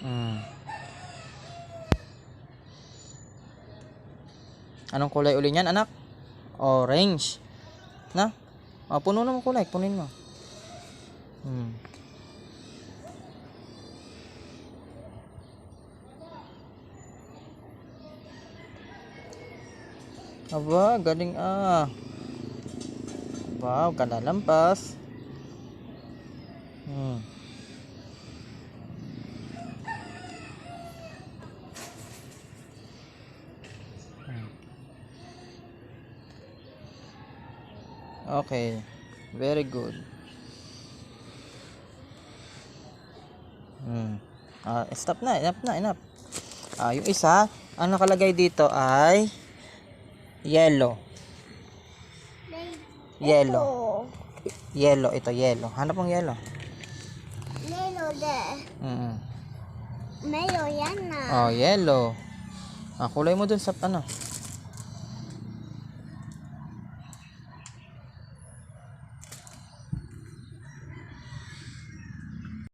Mm. Anong kulay uli niyan, anak? Orange. Na? Puno na mo kulay. Punin mo. Aba, galing ah. Wow, kalalampas. Okay. Very good. Stop na. Enough. Yung isa, ang nakalagay dito ay yellow. Yellow. Yellow. Ito, yellow. Hanap mong yellow. Yellow there. Mayo yan na. Yellow. Kulay mo dun sa ano.